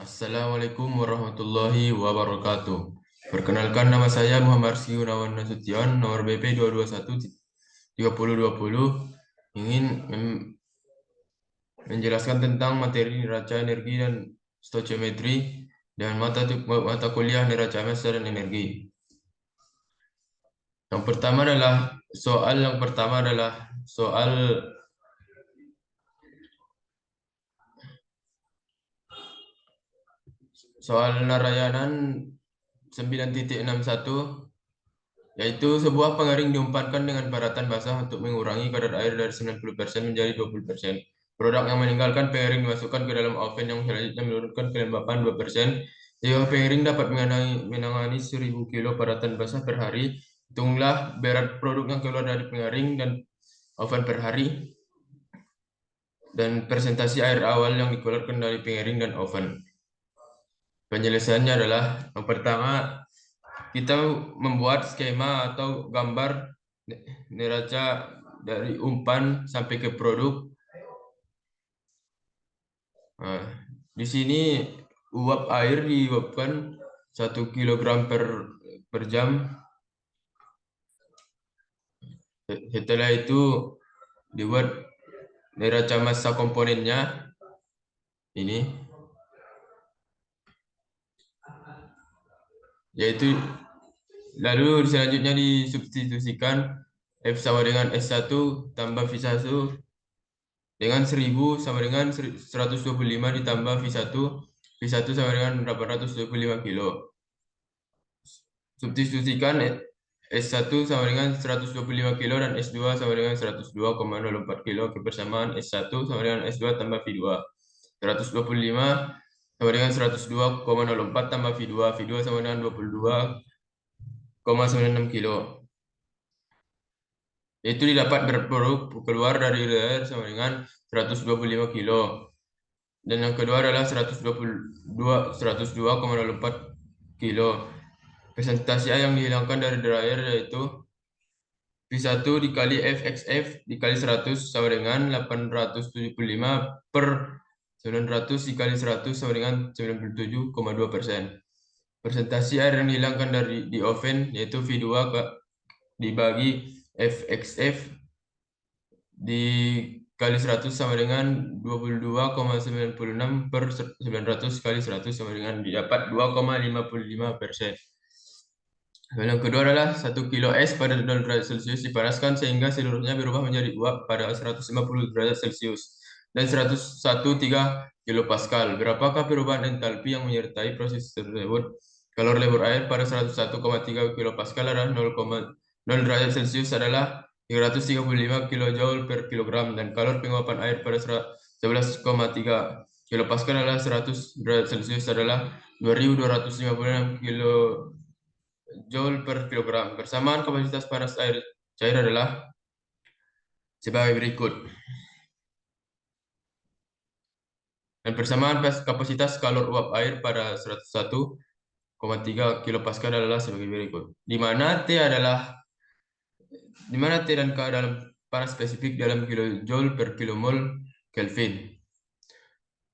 Assalamualaikum warahmatullahi wabarakatuh. Perkenalkan, nama saya Muhammad Rizky Gunawan Nasution, nomor BP 221-3020. Ingin menjelaskan tentang materi neraca energi dan stoichiometri dan mata kuliah neraca massa dan energi. Yang pertama adalah soal Narayanan 9.61, yaitu sebuah pengering diumpankan dengan paratan basah untuk mengurangi kadar air dari 90% menjadi 20%. Produk yang meninggalkan pengering dimasukkan ke dalam oven yang selanjutnya menurunkan kelembapan 2%. Jika pengering dapat menangani 1000 kilo paratan basah per hari, hitunglah berat produk yang keluar dari pengering dan oven per hari dan presentasi air awal yang dikeluarkan dari pengering dan oven. Penyelesaiannya adalah yang pertama, kita membuat skema atau gambar neraca dari umpan sampai ke produk. Nah, di sini uap air diuapkan 1 kilogram per jam. Setelah itu dibuat neraca massa komponennya ini, yaitu lalu selanjutnya disubstitusikan F sama dengan S1 tambah V1 dengan 1000 sama dengan 125 ditambah V1 sama dengan 825 kilo. Substitusikan S1 sama dengan 125 kilo dan S2 sama dengan 102,04 kilo. Kebersamaan S1 sama dengan S2 tambah V2. 125 sama dengan 102,04 tambah V2. V2 sama dengan 22,96 kilo. Itu didapat berproduk keluar dari air sama dengan 125 kilo. Dan yang kedua adalah 102,04 kilo. Presentasi A yang dihilangkan dari dryer yaitu V1 dikali FXF dikali 100 sama dengan 875 per 900 dikali 100 sama dengan 97,2%. Presentasi air yang dihilangkan di oven yaitu V2 dibagi FXF dikali 100 sama dengan 22,96 per 900 kali 100 sama dengan didapat 2,55%. Yang kedua adalah 1 kilo es pada 0 derajat Celcius dipanaskan sehingga seluruhnya berubah menjadi uap pada 150 derajat Celcius dan 101,3 kilopascal. Berapakah perubahan entalpi yang menyertai proses tersebut? Kalor lebur air pada 101,3 kilopascal adalah 0,0 derajat Celcius adalah 335 kilojoule per kilogram dan kalor penguapan air pada 11,3 kilopascal adalah 100 derajat Celcius adalah 2256 kilojoule per kilogram. Persamaan kapasitas panas air cair adalah sebagai berikut. Dan persamaan kapasitas kalor uap air pada 101,3 kilopascal adalah sebagai berikut. Di mana T dan K dalam panas spesifik dalam kilojoule per kilomol Kelvin.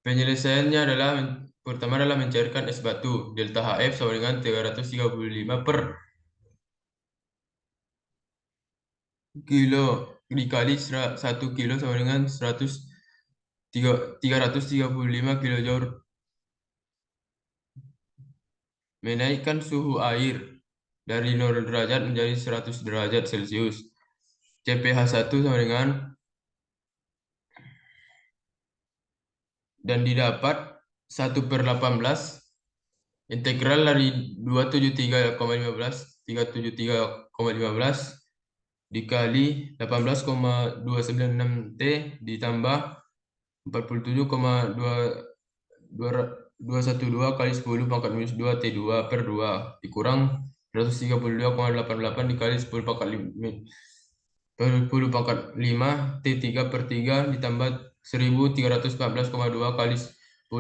Penyelesaiannya adalah pertama adalah mencairkan es batu. Delta HF sama dengan 335 per kilo dikali 1 kilo sama dengan 335 kilojoule. Menaikkan suhu air dari 0 derajat menjadi 100 derajat Celcius. CpH1 sama dengan dan didapat 1/18 integral dari 273,15 dikali 18,296 T ditambah 47,212 kali 10 pangkat minus 2 T2 per 2 dikurang 132,88 dikali 10 pangkat 5 T3 per 3 ditambah 1314,2 kali 10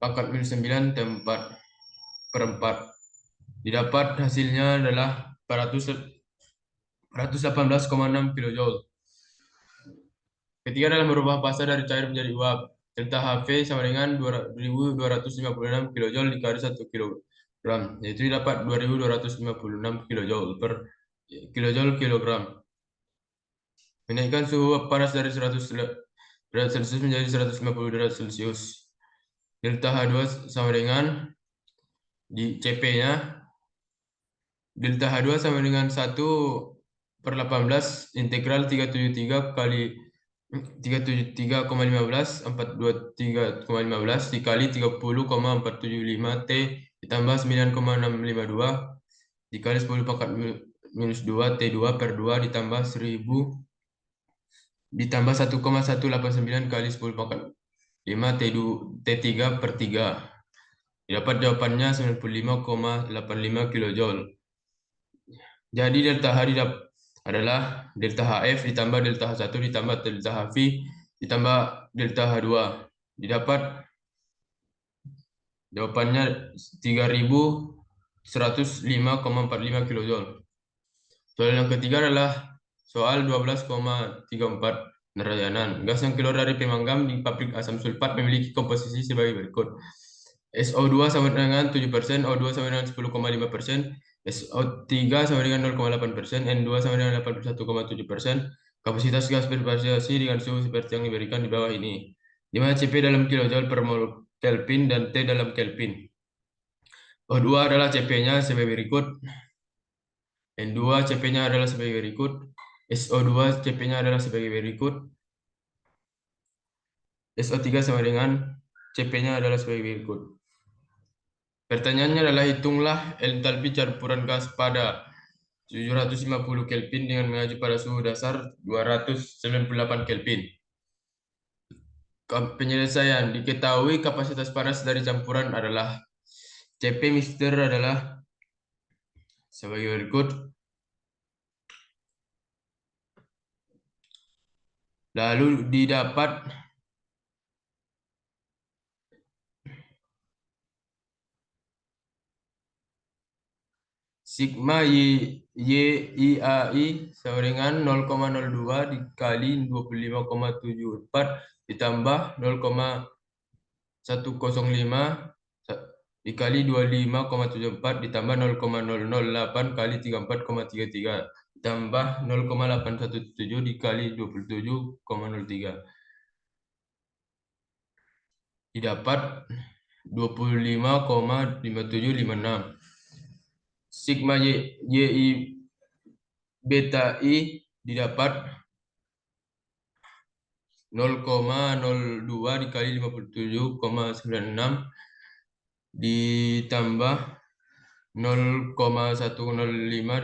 pangkat minus 9 T4 per 4. Didapat hasilnya adalah 418,6 kilojoule. Ketiga adalah merubah fase dari cair menjadi uap. Delta HV sama dengan 2256 kilojoule dikali 1 kilogram, yaitu dapat 2256 kilojoule per kilojoule kilogram. Menaikkan suhu panas dari 100 derajat Celcius menjadi 150 derajat Celcius. Delta H2 sama dengan di CP-nya. Delta H2 sama dengan 1/18 integral 373 kali 373,15 423,15 dikali 30,475 T ditambah 9,652 dikali 10 pangkat minus 2 T2 per 2 ditambah 1000 ditambah 1,189 kali 10 pangkat 5 T3 per 3. Dapat jawabannya 95,85 kilojoule. Jadi delta H adalah delta HF ditambah delta H1 ditambah delta HV ditambah delta H2. Didapat jawabannya 3105,45 kilojoule. Soal yang ketiga adalah soal 12,34 nerayanan. Gas yang keluar dari pemanggam di pabrik asam sulfat memiliki komposisi sebagai berikut. SO2 sama dengan 7%, O2 sama dengan 10,5%, SO3 sama dengan 0,8%, N2 sama dengan 81,7%. Kapasitas gas bervariasi dengan suhu seperti yang diberikan di bawah ini. Di mana Cp dalam kilojoule per mol Kelvin dan T dalam Kelvin. O2 adalah Cp-nya sebagai berikut. N2 Cp-nya adalah sebagai berikut. SO2 Cp-nya adalah sebagai berikut. SO3 sama dengan Cp-nya adalah sebagai berikut. Pertanyaannya adalah hitunglah entalpi campuran gas pada 750 Kelvin dengan mengacu pada suhu dasar 298 Kelvin. Penyelesaian diketahui kapasitas panas dari campuran adalah Cp mixture adalah sebagai berikut. Lalu didapat sigma YIAI sama dengan 0,02 dikali 25,74 ditambah 0,105 dikali 25,74 ditambah 0,008 kali 34,33 ditambah 0,817 dikali 27,03 didapat 25,5756. Sigma YI beta I didapat 0,02 dikali 57,96 ditambah 0,105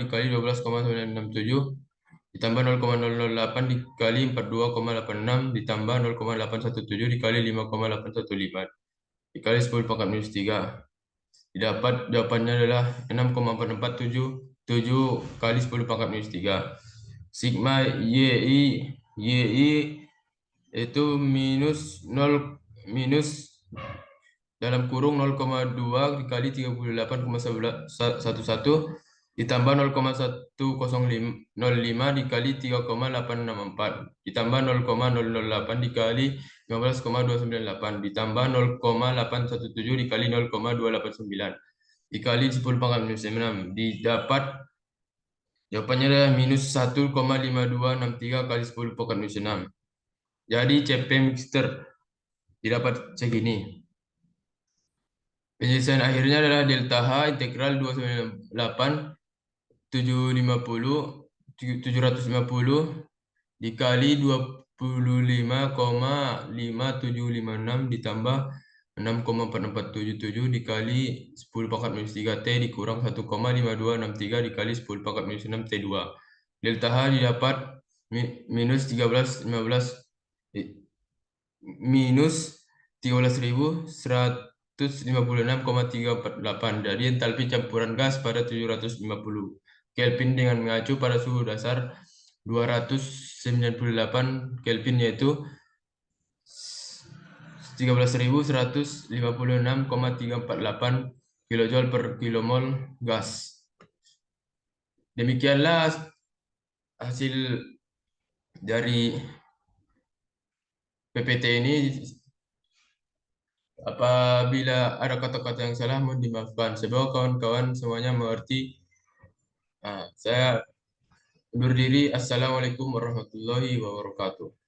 dikali 12,967 ditambah 0,008 dikali 42,86 ditambah 0,817 dikali 5,815 dikali 10 pangkat minus 3. Didapat jawabannya adalah 6,4477 kali 10 pangkat minus 3. Sigma YI itu minus 0 minus dalam kurung 0,2 dikali 38,11 ditambah 0,1005 dikali 3,864 ditambah 0,008 dikali 15,298 ditambah 0,817 dikali 0,289 dikali 10 pangkat minus 6 didapat jawabannya adalah minus 1,5263 kali 10 pangkat minus 6. Jadi Cp mixture didapat segini. Penyelesaian akhirnya adalah delta H integral 298 750 dikali 25,5756 ditambah 6,4477 dikali 10 pangkat minus 3 T dikurang 1,5263 dikali 10 pangkat minus 6 T2. Delta H didapat minus 13,348. Jadi entalpi campuran gas pada 750 Kelvin dengan mengacu pada suhu dasar 298 Kelvin yaitu 13.156,348 kilojoule per kilomol gas. Demikianlah hasil dari PPT ini. Apabila ada kata-kata yang salah, mohon dimaafkan. Semoga kawan-kawan semuanya mengerti. Saya undur diri. Assalamualaikum warahmatullahi wabarakatuh.